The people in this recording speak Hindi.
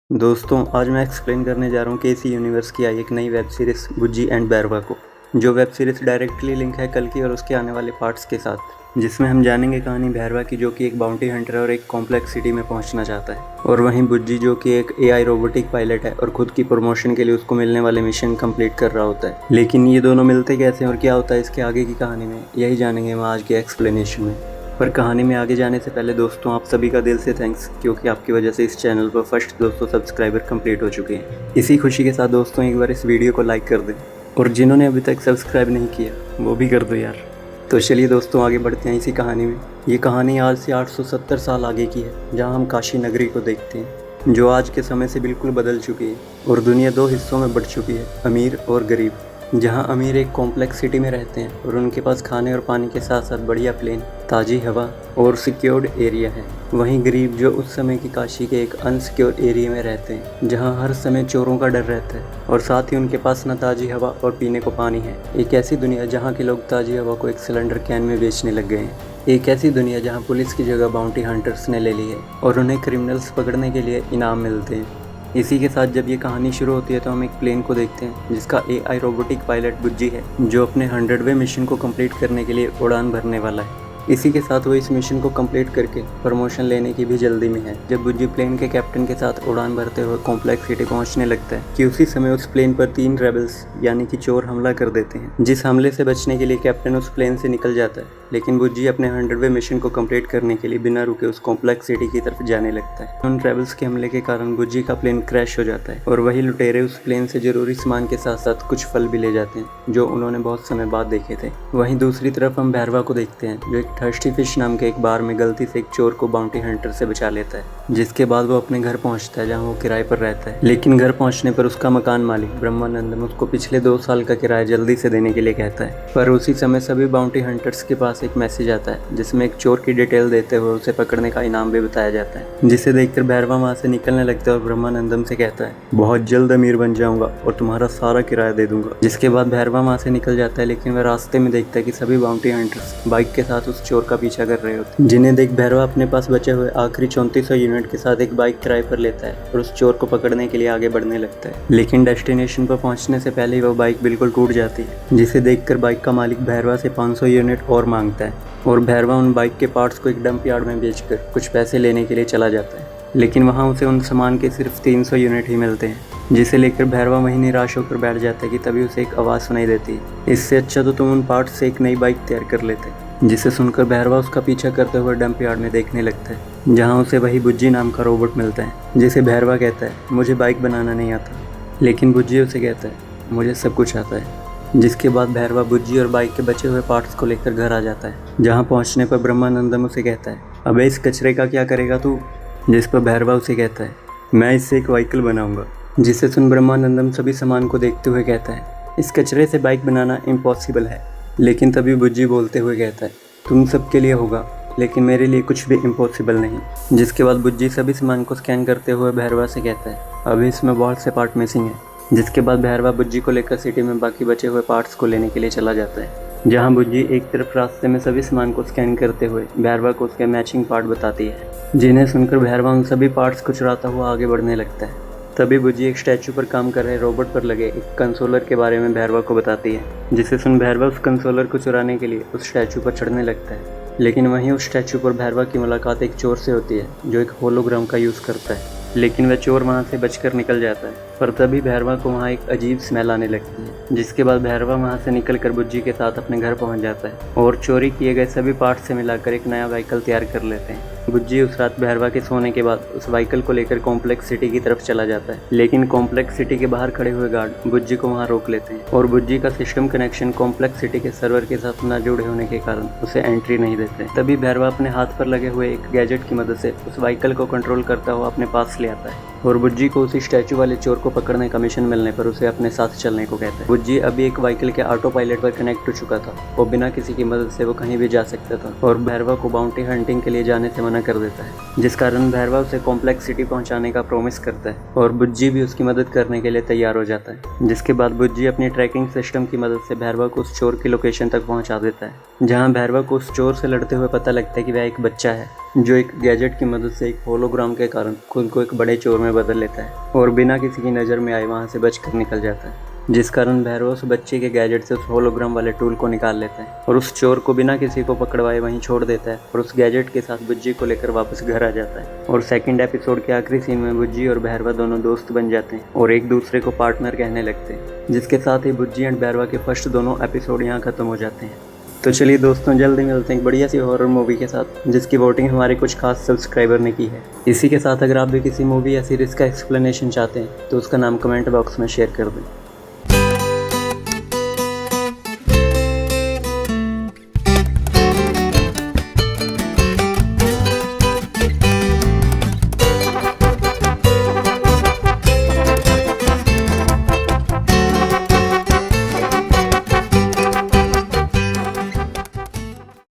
दोस्तों आज मैं एक्सप्लेन करने जा रहा हूँ केसी यूनिवर्स की आई एक नई web series Bujji and Bairwa को। जो वेब सीरीज़ डायरेक्टली लिंक है कल की और उसके आने वाले पार्ट्स के साथ, जिसमें हम जानेंगे कहानी भैरवा की जो कि एक बाउंटी हंटर और एक कॉम्प्लेक्स सिटी में पहुंचना चाहता है, और वहीं बुज्जी जो कि एक एआई रोबोटिक पायलट है और खुद की प्रमोशन के लिए उसको मिलने वाले मिशन कंप्लीट कर रहा होता है। लेकिन ये दोनों मिलते कैसे और क्या होता है इसके आगे की कहानी में, यही जानेंगे हम आज के एक्सप्लेनेशन में। पर कहानी में आगे जाने से पहले दोस्तों आप सभी का दिल से थैंक्स, क्योंकि आपकी वजह से इस चैनल पर फर्स्ट 200 सब्सक्राइबर कंप्लीट हो चुके हैं। इसी खुशी के साथ दोस्तों एक बार इस वीडियो को लाइक कर दें, और जिन्होंने अभी तक सब्सक्राइब नहीं किया वो भी कर दो यार। तो चलिए दोस्तों आगे बढ़ते हैं इसी कहानी में। ये कहानी आज से 870 साल आगे की है, जहाँ हम काशी नगरी को देखते हैं, जो आज के समय से बिल्कुल बदल चुकी है और दुनिया दो हिस्सों में बढ़ चुकी है, अमीर और गरीब। जहां अमीर एक कॉम्प्लेक्स सिटी में रहते हैं और उनके पास खाने और पानी के साथ साथ बढ़िया प्लेन, ताज़ी हवा और सिक्योर्ड एरिया है। वहीं गरीब जो उस समय की काशी के एक अनसिक्योर एरिया में रहते हैं, जहां हर समय चोरों का डर रहता है और साथ ही उनके पास न ताज़ी हवा और पीने को पानी है। एक ऐसी दुनिया जहाँ के लोग ताज़ी हवा को एक सिलेंडर कैन में बेचने लग गए हैं। एक ऐसी दुनिया जहाँ पुलिस की जगह बाउंटी हंटर्स ने ले ली है और उन्हें क्रिमिनल्स पकड़ने के लिए इनाम मिलते हैं। इसी के साथ जब ये कहानी शुरू होती है तो हम एक प्लेन को देखते हैं जिसका एआई रोबोटिक पायलट बुज्जी है, जो अपने 100वें मिशन को कंप्लीट करने के लिए उड़ान भरने वाला है। इसी के साथ वो इस मिशन को कंप्लीट करके प्रमोशन लेने की भी जल्दी में है। जब बुज्जी प्लेन के कैप्टन के साथ उड़ान भरते हुए कॉम्प्लेक्स सिटी पहुंचने लगता है कि उसी समय उस प्लेन पर 3 रेबल्स यानी कि चोर हमला कर देते हैं। जिस हमले से बचने के लिए कैप्टन उस प्लेन से निकल जाता है, लेकिन बुज्जी अपने 100वें मिशन को कंप्लीट करने के लिए बिना रुके उस कॉम्प्लेक्स सिटी की तरफ जाने लगता है। उन रेबल्स के हमले के कारण बुज्जी का प्लेन क्रैश हो जाता है और वही लुटेरे उस प्लेन से जरूरी सामान के साथ साथ कुछ फल भी ले जाते हैं जो उन्होंने बहुत समय बाद देखे थे। वहीं दूसरी तरफ हम भैरवा को देखते हैं, जो एक थर्स्टी फिश नाम के एक बार में गलती से एक चोर को बाउंटी हंटर से बचा लेता है, जिसके बाद वो अपने घर पहुंचता है जहां वो किराए पर रहता है। लेकिन घर पहुंचने पर उसका मकान मालिक ब्रह्मानंदम उसको पिछले 2 साल का किराया जल्दी से देने के लिए कहता है। पर उसी समय सभी बाउंटी हंटर्स के पास एक मैसेज आता है जिसमें एक चोर की डिटेल देते हुए उसे पकड़ने का इनाम भी बताया जाता है, जिसे देखकर भैरवा वहां से निकलने लगता है और ब्रह्मानंदम से कहता है बहुत जल्द अमीर बन जाऊंगा और तुम्हारा सारा किराया दे दूंगा। जिसके बाद भैरवा वहां से निकल जाता है, लेकिन वह रास्ते में देखता है कि सभी बाउंटी हंटर्स बाइक के साथ उस चोर का पीछा कर रहे होते हैं, जिन्हें देख भैरवा अपने पास बचे हुए आखिरी 3400 यूनिट के साथ एक बाइक किराए पर लेता है और उस चोर को पकड़ने के लिए आगे बढ़ने लगता है। लेकिन डेस्टिनेशन पर पहुंचने से पहले ही वह बाइक बिल्कुल टूट जाती है, जिसे देखकर बाइक का मालिक भैरवा से 500 यूनिट और मांगता है और भैरवा उन बाइक के पार्ट्स को एक डंप यार्ड में बेचकर कुछ पैसे लेने के लिए चला जाता है। लेकिन वहाँ उसे उन सामान के सिर्फ 300 यूनिट ही मिलते हैं, जिसे लेकर भैरवा वहीं निराश होकर बैठ जाता है कि तभी उसे एक आवाज़ सुनाई देती है, इससे अच्छा तो तुम उन पार्ट्स से एक नई बाइक तैयार कर लेते। जिसे सुनकर भैरवा उसका पीछा करते हुए डंप यार्ड में देखने लगता है, जहाँ उसे वही बुज्जी नाम का रोबोट मिलता है, जिसे भैरवा कहता है मुझे बाइक बनाना नहीं आता। लेकिन बुज्जी उसे कहता है मुझे सब कुछ आता है। जिसके बाद भैरवा बुज्जी और बाइक के बचे हुए पार्ट्स को लेकर घर आ जाता है, जहाँ पहुँचने पर ब्रह्मानंदम उसे कहता है अबे इस कचरे का क्या करेगा तू। जिस पर भैरवा उसे कहता है मैं इससे एक व्हीकल बनाऊंगा। जिसे सुन ब्रह्मानंदम सभी सामान को देखते हुए कहता है इस कचरे से बाइक बनाना इम्पॉसिबल है। लेकिन तभी बुज्जी बोलते हुए कहता है तुम सबके लिए होगा, लेकिन मेरे लिए कुछ भी इम्पॉसिबल नहीं। जिसके बाद बुज्जी सभी सामान को स्कैन करते हुए भैरवा से कहता है अभी इसमें बहुत से पार्ट मिसिंग है। जिसके बाद भैरवा बुज्जी को लेकर सिटी में बाकी बचे हुए पार्ट्स को लेने के लिए चला जाता है, जहां बुज्जी एक तरफ रास्ते में सभी सामान को स्कैन करते हुए भैरवा को उसके मैचिंग पार्ट बताती है, जिन्हें सुनकर भैरवा उन सभी पार्ट्स को चुराता हुआ आगे बढ़ने लगता है। तभी बुज्जी एक स्टैचू पर काम कर रहे रोबोट पर लगे एक कंसोलर के बारे में भैरवा को बताती है, जिसे सुन भैरवा उस कंसोलर को चुराने के लिए उस स्टैचू पर चढ़ने लगता है। लेकिन वहीं उस स्टैचू पर भैरवा की मुलाकात एक चोर से होती है जो एक होलोग्राम का यूज़ करता है, लेकिन वह चोर वहां से बचकर निकल जाता है। पर तभी भैरवा को वहां एक अजीब स्मेल आने लगती है, जिसके बाद भैरवा वहां से निकलकर बुज्जी के साथ अपने घर पहुंच जाता है और चोरी किए गए सभी पार्ट से मिलाकर एक नया व्हीकल तैयार कर लेते हैं। बुज्जी उस रात भैरवा के सोने के बाद उस व्हीकल को लेकर कॉम्प्लेक्स सिटी की तरफ चला जाता है, लेकिन कॉम्प्लेक्स सिटी के बाहर खड़े हुए गार्ड बुज्जी को वहां रोक लेते हैं और बुज्जी का सिस्टम कनेक्शन कॉम्प्लेक्स सिटी के सर्वर के साथ न जुड़े होने के कारण उसे एंट्री नहीं देते। तभी भैरवा अपने हाथ पर लगे हुए एक गैजेट की मदद से उस व्हीकल को कंट्रोल करता हुआ अपने पास ले आता है और बुज्जी को उसी स्टैचू वाले चोर को पकड़ने का मिशन मिलने पर उसे अपने साथ चलने को कहता है। बुज्जी अभी एक व्हीकल के ऑटो पायलट पर कनेक्ट हो चुका था और बिना किसी की मदद से वो कहीं भी जा सकता था और भैरवा को बाउंटी हंटिंग के लिए जाने से मना कर देता है, जिस कारण भैरवा उसे कॉम्प्लेक्स सिटी पहुंचाने का प्रॉमिस करता है और बुज्जी भी उसकी मदद करने के लिए तैयार हो जाता है। जिसके बाद बुज्जी अपनी ट्रैकिंग सिस्टम की मदद से भैरवा को उस चोर की लोकेशन तक पहुंचा देता है, जहां भैरवा को उस चोर से लड़ते हुए पता लगता है कि वह एक बच्चा है जो एक गैजेट की मदद से एक होलोग्राम के कारण खुद को एक बड़े चोर में बदल लेता है और बिना किसी की नज़र में आए वहाँ से बचकर निकल जाता है, जिस कारण भैरव उस बच्चे के गैजेट से उस होलोग्राम वाले टूल को निकाल लेता है और उस चोर को बिना किसी को पकड़वाए वहीं छोड़ देता है और उस गैजेट के साथ बुज्जी को लेकर वापस घर आ जाता है। और सेकंड एपिसोड के आखिरी सीन में बुज्जी और भैरवा दोनों दोस्त बन जाते हैं और एक दूसरे को पार्टनर कहने लगते हैं, जिसके साथ ही बुज्जी एंड भैरवा के फर्स्ट दोनों एपिसोड यहाँ खत्म हो जाते हैं। तो चलिए दोस्तों, जल्दी मिलते हैं एक बढ़िया सी हॉरर मूवी के साथ जिसकी वोटिंग हमारे कुछ खास सब्सक्राइबर ने की है। इसी के साथ अगर आप भी किसी मूवी या सीरीज़ का एक्सप्लेनेशन चाहते हैं तो उसका नाम कमेंट बॉक्स में शेयर कर दें।